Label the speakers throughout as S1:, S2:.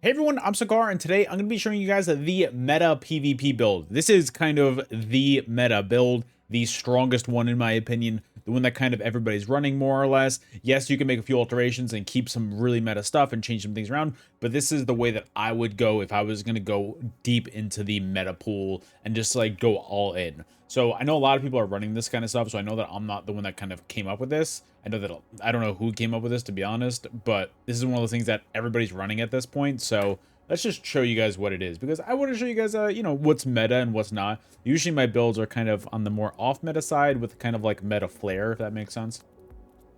S1: Hey everyone, I'm Sakar, and today I'm going to be showing you guys the meta PvP build. This is kind of the meta build, the strongest one in my opinion, the one that kind of everybody's running more or less. Yes, you can make a few alterations and keep some really meta stuff and change some things around, but this is the way that I would go if I was going to go deep into the meta pool and just like go all in. So I know a lot of people are running this kind of stuff, so I know that I'm not the one that kind of came up with this. I know that I don't know who came up with this, to be honest, but this is one of those things that everybody's running at this point. So let's just show you guys what it is, because I want to show you guys, what's meta and what's not. Usually my builds are kind of on the more off meta side with kind of like meta flair, if that makes sense.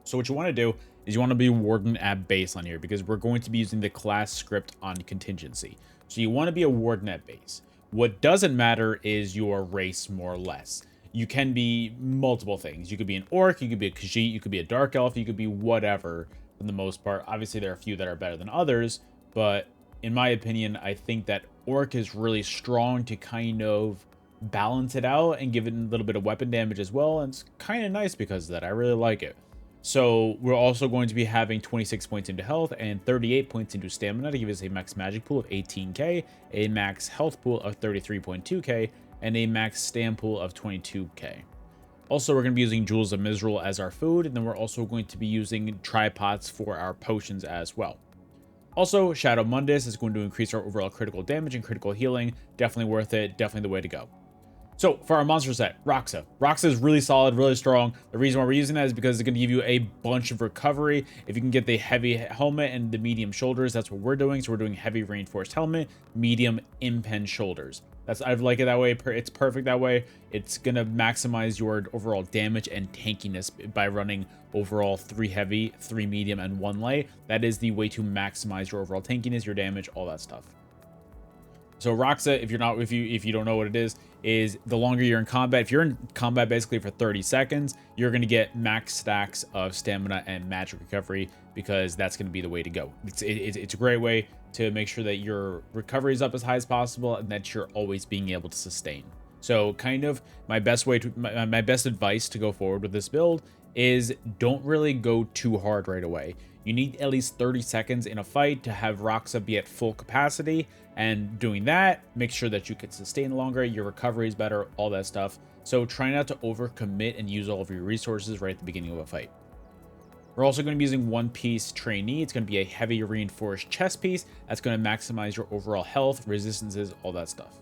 S1: So what you want to do is you want to be warden at base on here, because we're going to be using the class script on contingency. So you want to be a warden at base. What doesn't matter is your race, more or less. You can be multiple things. You could be an orc, you could be a Khajiit, you could be a dark elf, you could be whatever for the most part. Obviously, there are a few that are better than others, but in my opinion, I think that orc is really strong to kind of balance it out and give it a little bit of weapon damage as well. And it's kind of nice because of that. I really like it. So we're also going to be having 26 points into health and 38 points into stamina to give us a max magic pool of 18k, a max health pool of 33.2k, and a max stam pool of 22k. Also, we're going to be using Jewels of Mizrael as our food, and then we're also going to be using tripods for our potions as well. Also, Shadow Mundus is going to increase our overall critical damage and critical healing. Definitely worth it. Definitely the way to go. So for our monster set, Roxa. Roxa is really solid, really strong. The reason why we're using that is because it's going to give you a bunch of recovery. If you can get the heavy helmet and the medium shoulders, that's what we're doing. So we're doing heavy reinforced helmet, medium impen shoulders. I like it that way. It's perfect that way. It's going to maximize your overall damage and tankiness by running overall 3 heavy, 3 medium, and 1 light. That is the way to maximize your overall tankiness, your damage, all that stuff. So Roxa, if you don't know what it is the longer you're in combat, if you're in combat basically for 30 seconds, you're going to get max stacks of stamina and magic recovery, because that's going to be the way to go. It's a great way to make sure that your recovery is up as high as possible and that you're always being able to sustain. So kind of my best advice to go forward with this build is don't really go too hard right away. You need at least 30 seconds in a fight to have Roxa be at full capacity, and doing that, make sure that you can sustain longer, your recovery is better, all that stuff. So try not to overcommit and use all of your resources right at the beginning of a fight. We're also going to be using one piece trainee. It's going to be a heavy reinforced chest piece. That's going to maximize your overall health, resistances, all that stuff.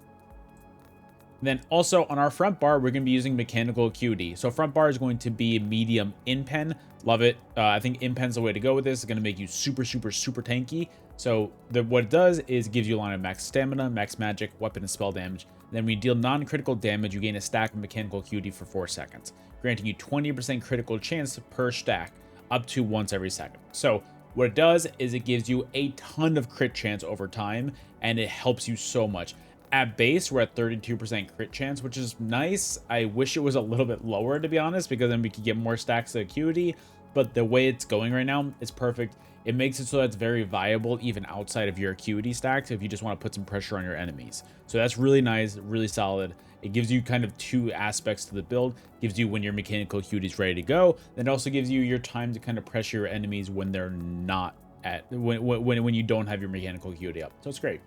S1: Then also on our front bar, we're going to be using mechanical acuity. So front bar is going to be medium impen. Love it. I think impen's the way to go with this. It's going to make you super tanky. So what it does is it gives you a line of max stamina, max magic, weapon, and spell damage. Then when you deal non-critical damage, you gain a stack of mechanical acuity for 4 seconds, granting you 20% critical chance per stack, up to once every second. So what it does is it gives you a ton of crit chance over time, and it helps you so much. At base, we're at 32% crit chance, which is nice. I wish it was a little bit lower, to be honest, because then we could get more stacks of acuity. But the way it's going right now, it's perfect. It makes it so that's very viable even outside of your acuity stacks if you just want to put some pressure on your enemies. So that's really nice, really solid. It gives you kind of 2 aspects to the build. It gives you when your mechanical acuity is ready to go. Then it also gives you your time to kind of pressure your enemies when they're not at when you don't have your mechanical acuity up. So it's great.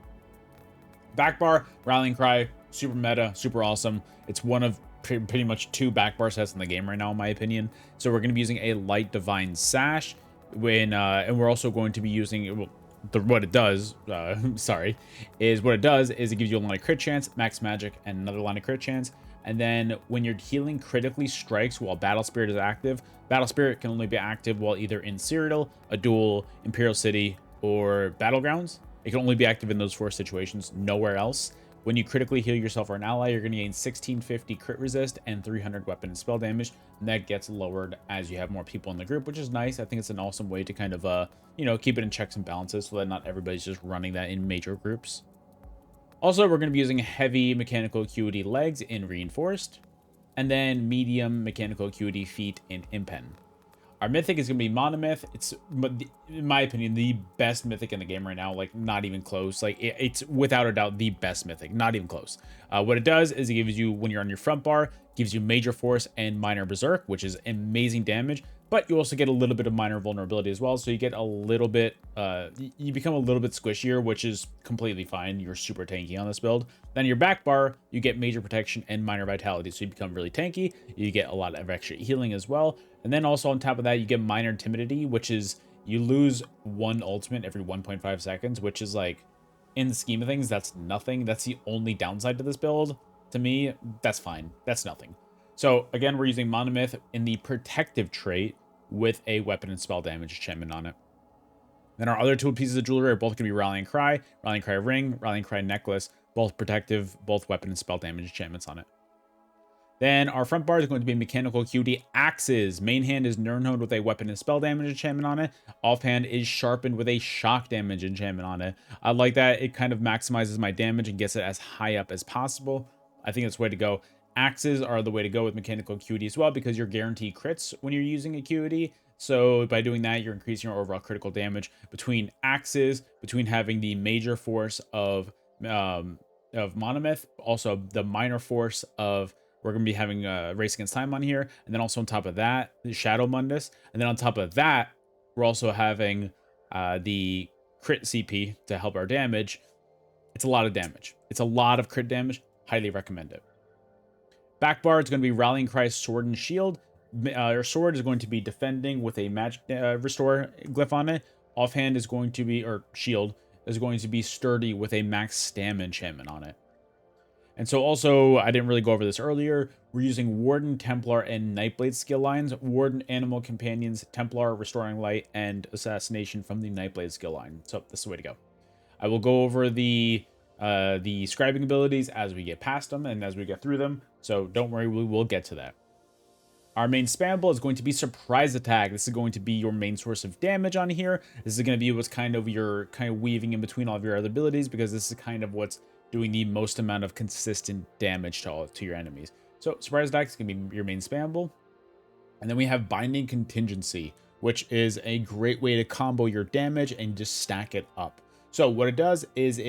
S1: Back bar, Rallying Cry, super meta, super awesome. It's one of pretty much 2 back bar sets in the game right now, in my opinion. So we're going to be using a light divine sash, and we're also going to be using what it does. What it does is it gives you a line of crit chance, max magic, and another line of crit chance. And then when your healing critically strikes while Battle Spirit is active, Battle Spirit can only be active while either in Cyrodiil, a duel, Imperial City, or Battlegrounds. It can only be active in those 4 situations, nowhere else. When you critically heal yourself or an ally, you're going to gain 1650 crit resist and 300 weapon and spell damage, and that gets lowered as you have more people in the group, which is nice. I think it's an awesome way to kind of, keep it in checks and balances so that not everybody's just running that in major groups. Also, we're going to be using heavy mechanical acuity legs in reinforced, and then medium mechanical acuity feet in impen. Our mythic is going to be monomyth. It's, in my opinion, the best mythic in the game right now. Like, not even close. Like, it's without a doubt the best mythic. Not even close. What it does is it gives you, when you're on your front bar, gives you major force and minor berserk, which is amazing damage. but you also get a little bit of minor vulnerability as well. So you get a little bit, you become a little bit squishier, which is completely fine. You're super tanky on this build. Then your back bar, you get major protection and minor vitality. So you become really tanky. You get a lot of extra healing as well. And then also on top of that, you get minor timidity, which is you lose one ultimate every 1.5 seconds, which is like, in the scheme of things, that's nothing. That's the only downside to this build. To me, that's fine. That's nothing. So again, we're using Monomyth in the protective trait with a weapon and spell damage enchantment on it. Then our other two pieces of jewelry are both going to be Rallying Cry ring, Rallying Cry necklace, both protective, both weapon and spell damage enchantments on it. Then our front bar is going to be Mechanical Acuity Axes. Main hand is Nirnhode with a weapon and spell damage enchantment on it. Offhand is Sharpened with a shock damage enchantment on it. I like that. It kind of maximizes my damage and gets it as high up as possible. I think that's the way to go. Axes are the way to go with Mechanical Acuity as well, because you're guaranteed crits when you're using Acuity. So by doing that, you're increasing your overall critical damage. Between axes, between having the major force of Monomyth, also the minor force of, we're going to be having Race Against Time on here. And then also on top of that, the Shadow Mundus. And then on top of that, we're also having the crit CP to help our damage. It's a lot of damage. It's a lot of crit damage. Highly recommend it. Back bar, it's going to be Rallying Cry Sword and Shield. Our sword is going to be defending with a magic restore glyph on it. Offhand is going to be, or shield, is going to be sturdy with a max stam enchantment on it. And so also, I didn't really go over this earlier, we're using Warden, Templar, and Nightblade skill lines. Warden, Animal Companions, Templar, Restoring Light, and Assassination from the Nightblade skill line. So this is the way to go. I will go over the scribing abilities as we get past them and as we get through them. So don't worry, we will get to that. Our main spammable is going to be Surprise Attack. This is going to be your main source of damage on here. This is going to be what's kind of weaving in between all of your other abilities, because this is kind of what's doing the most amount of consistent damage to your enemies. So Surprise Attack is going to be your main spammable. And then we have Binding Contingency, which is a great way to combo your damage and just stack it up. So what it does is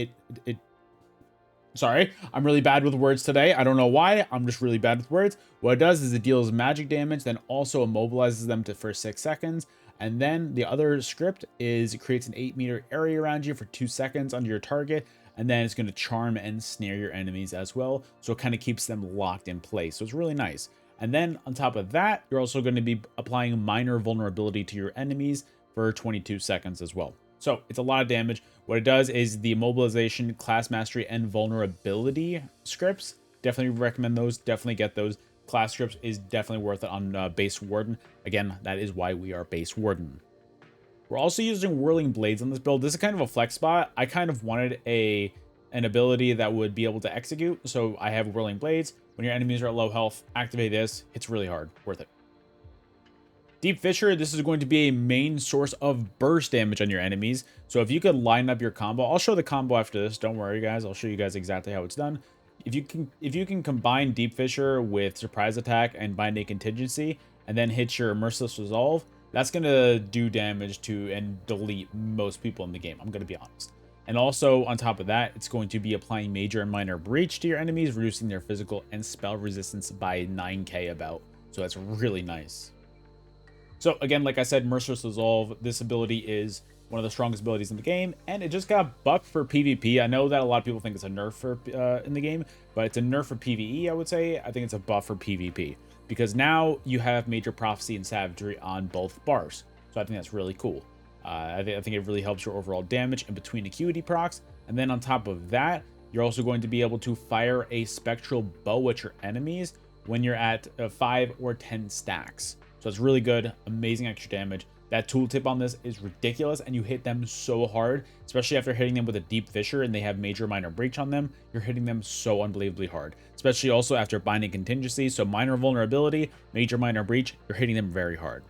S1: sorry, I'm really bad with words today. I don't know why. I'm just really bad with words. What it does is it deals magic damage, then also immobilizes them for 6 seconds. And then the other script is it creates an 8-meter area around you for 2 seconds under your target. And then it's going to charm and snare your enemies as well. So it kind of keeps them locked in place. So it's really nice. And then on top of that, you're also going to be applying minor vulnerability to your enemies for 22 seconds as well. So it's a lot of damage. What it does is the immobilization, class mastery, and vulnerability scripts. Definitely recommend those. Definitely get those. Class scripts is definitely worth it on base Warden. Again, that is why we are base Warden. We're also using Whirling Blades on this build. This is kind of a flex spot. I kind of wanted an ability that would be able to execute. So I have Whirling Blades. When your enemies are at low health, activate this. It's really hard. Worth it. Deep Fissure, this is going to be a main source of burst damage on your enemies. So if you could line up your combo, I'll show the combo after this. Don't worry, guys. I'll show you guys exactly how it's done. If you can combine Deep Fissure with Surprise Attack and Binding Contingency, and then hit your Merciless Resolve, that's going to do damage to and delete most people in the game. I'm going to be honest. And also, on top of that, it's going to be applying Major and Minor Breach to your enemies, reducing their physical and spell resistance by 9k about. So that's really nice. So again, like I said, Merciless Resolve, this ability is one of the strongest abilities in the game, and it just got buffed for PvP. I know that a lot of people think it's a nerf for in the game, but it's a nerf for PvE, I would say. I think it's a buff for PvP, because now you have Major Prophecy and Savagery on both bars. So I think that's really cool. I think it really helps your overall damage in between Acuity procs. And then on top of that, you're also going to be able to fire a Spectral Bow at your enemies when you're at 5 or 10 stacks. So it's really good, amazing extra damage. That tooltip on this is ridiculous, and you hit them so hard, especially after hitting them with a Deep Fissure and they have Major Minor Breach on them. You're hitting them so unbelievably hard, especially also after Binding Contingency. So Minor Vulnerability, Major Minor Breach, you're hitting them very hard.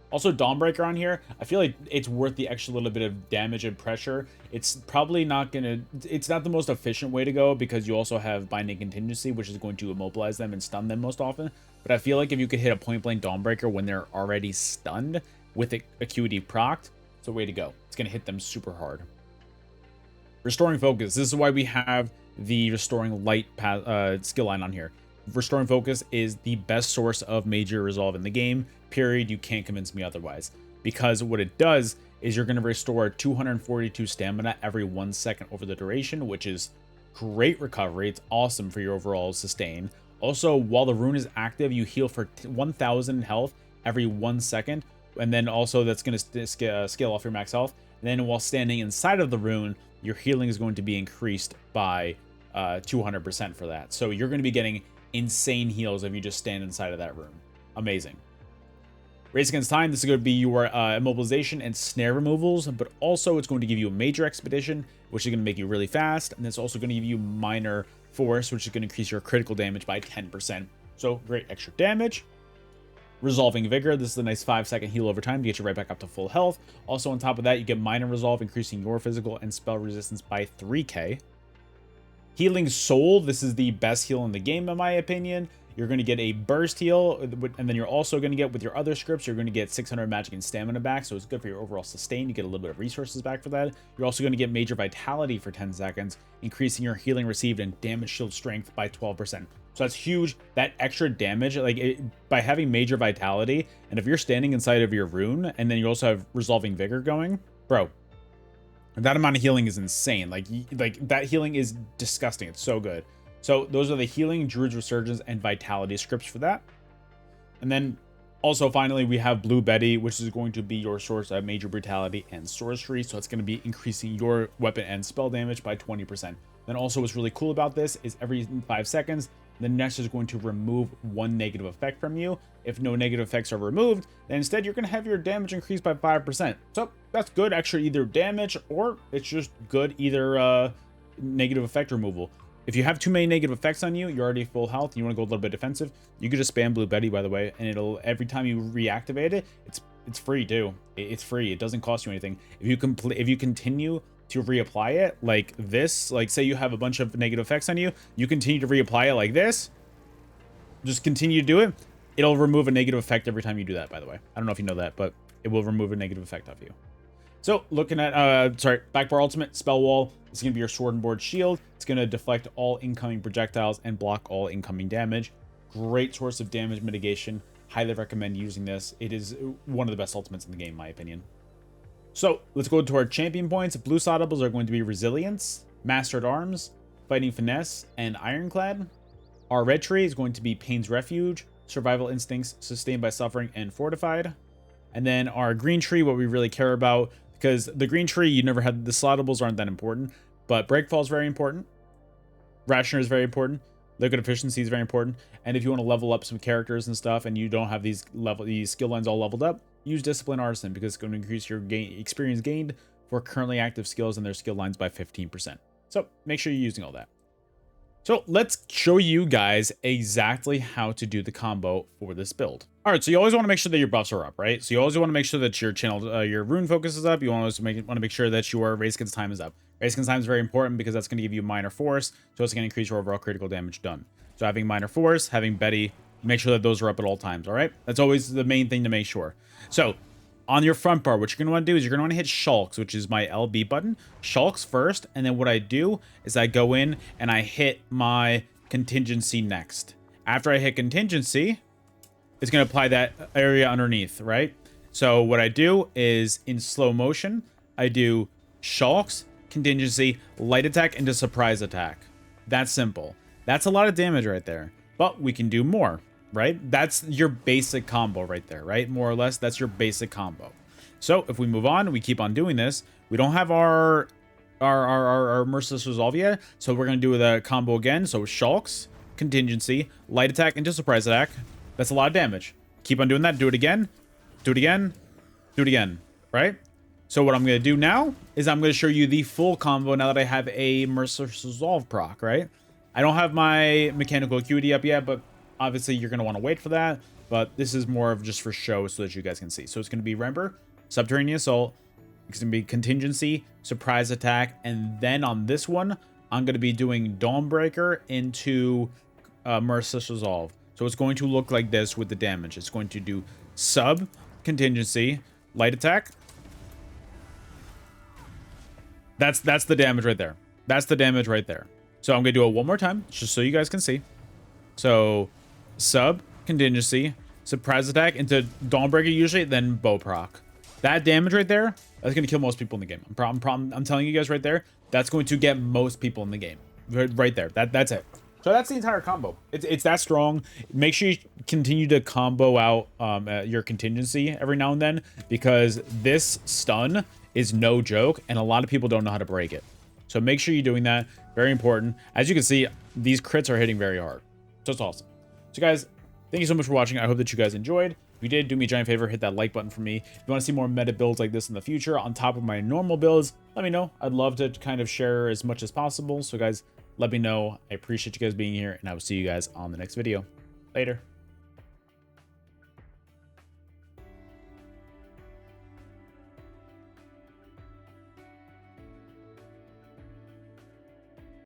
S1: Also, Dawnbreaker on here, I feel like it's worth the extra little bit of damage and pressure. It's probably not it's not the most efficient way to go, because you also have Binding Contingency, which is going to immobilize them and stun them most often. But I feel like if you could hit a point blank Dawnbreaker when they're already stunned with Acuity procced, it's a way to go. It's going to hit them super hard. Restoring Focus. This is why we have the Restoring Light skill line on here. Restoring Focus is the best source of major resolve in the game, period. You can't convince me otherwise. Because what it does is you're going to restore 242 stamina every 1 second over the duration, which is great recovery. It's awesome for your overall sustain. Also, while the rune is active, you heal for 1,000 health every 1 second. And then also that's going to scale off your max health. And then while standing inside of the rune, your healing is going to be increased by 200% for that. So you're going to be getting insane heals if you just stand inside of that room. Amazing. Race Against Time, this is going to be your immobilization and snare removals, but also it's going to give you a major expedition, which is going to make you really fast, and it's also going to give you minor force, which is going to increase your critical damage by 10%. So great extra damage. Resolving Vigor, this is a nice 5-second heal over time to get you right back up to full health. Also on top of that, you get minor resolve, increasing your physical and spell resistance by 3k. Healing Soul, this is the best heal in the game in my opinion. You're going to get a burst heal, and then you're also going to get, with your other scripts, you're going to get 600 magic and stamina back, so it's good for your overall sustain. You get a little bit of resources back for that. You're also going to get major vitality for 10 seconds, increasing your healing received and damage shield strength by 12%. So that's huge. That extra damage, by having major vitality, and if you're standing inside of your rune, and then you also have Resolving Vigor going, bro, that amount of healing is insane. Like that healing is disgusting. It's so good. So those are the healing, Druid's Resurgence, and Vitality scripts for that. And then also finally we have Blue Betty, which is going to be your source of major brutality and sorcery. So it's going to be increasing your weapon and spell damage by 20%. Then also what's really cool about this is every 5 seconds, the Nest is going to remove 1 negative effect from you. If no negative effects are removed, then instead you're going to have your damage increased by 5%. So that's good extra either damage, or it's just good either negative effect removal. If you have too many negative effects on you, you're already full health, and you want to go a little bit defensive, you could just spam Blue Betty, by the way, and it'll, every time you reactivate it, it's free too. It's free. It doesn't cost you anything. If you continue to reapply it like this, like say you have a bunch of negative effects on you, you continue to reapply it like this, just continue to do it, it'll remove a negative effect every time you do that, by the way. I don't know if you know that, but it will remove a negative effect off you. So looking at, Backbar Ultimate, Spell Wall, it's going to be your sword and board shield. It's going to deflect all incoming projectiles and block all incoming damage. Great source of damage mitigation. Highly recommend using this. It is one of the best ultimates in the game, in my opinion. So let's go to our champion points. Blue Saudables are going to be Resilience, Master at Arms, Fighting Finesse, and Ironclad. Our red tree is going to be Pain's Refuge, Survival Instincts, Sustained by Suffering, and Fortified. And then our green tree, what we really care about, because the green tree, you never had, the Slaughtables aren't that important, but Breakfall is very important. Rationer is very important. Liquid Efficiency is very important. And if you want to level up some characters and stuff, and you don't have these skill lines all leveled up, use Discipline Artisan, because it's going to increase your experience gained for currently active skills and their skill lines by 15%. So make sure you're using all that. So let's show you guys exactly how to do the combo for this build. All right, so you always want to make sure that your buffs are up, right? So you always want to make sure that your channel, your rune focus is up. You want to make sure that your Race Against Time is up. Race Against Time is very important because that's going to give you minor force, so it's going to increase your overall critical damage done. So having minor force, having Betty, make sure that those are up at all times, all right? That's always the main thing to make sure. So on your front bar, what you're going to want to do is you're going to want to hit Shulks, which is my LB button. Shulks first, and then what I do is I go in and I hit my Contingency next. After I hit Contingency, it's going to apply that area underneath, right? So what I do is in slow motion, I do Shulks, Contingency, Light Attack, into Surprise Attack. That's simple. That's a lot of damage right there, but we can do more. Right? That's your basic combo right there, right? More or less, that's your basic combo. So if we move on, we keep on doing this. We don't have our Merciless Resolve yet, so we're going to do the combo again. So Shulks, Contingency, Light Attack, into Surprise Attack. That's a lot of damage. Keep on doing that. Do it again. Do it again. Do it again. Right? So what I'm going to do now is I'm going to show you the full combo now that I have a Merciless Resolve proc, right? I don't have my Mechanical Acuity up yet, but obviously, you're going to want to wait for that, but this is more of just for show so that you guys can see. So it's going to be, remember, Subterranean Assault, it's going to be Contingency, Surprise Attack, and then on this one, I'm going to be doing Dawnbreaker into Merciless Resolve. So it's going to look like this with the damage. It's going to do Sub, Contingency, Light Attack. That's the damage right there. That's the damage right there. So I'm going to do it one more time, just so you guys can see. So sub, contingency, surprise attack into Dawnbreaker usually, then bow proc. That damage right there, that's going to kill most people in the game. I'm telling you guys right there, that's going to get most people in the game. Right there. That's it. So that's the entire combo. It's that strong. Make sure you continue to combo out your contingency every now and then, because this stun is no joke, and a lot of people don't know how to break it. So make sure you're doing that. Very important. As you can see, these crits are hitting very hard. So it's awesome. So guys, thank you so much for watching. I hope that you guys enjoyed. If you did, do me a giant favor, hit that like button for me. If you want to see more meta builds like this in the future on top of my normal builds, let me know. I'd love to kind of share as much as possible. So guys, let me know. I appreciate you guys being here, and I will see you guys on the next video. Later.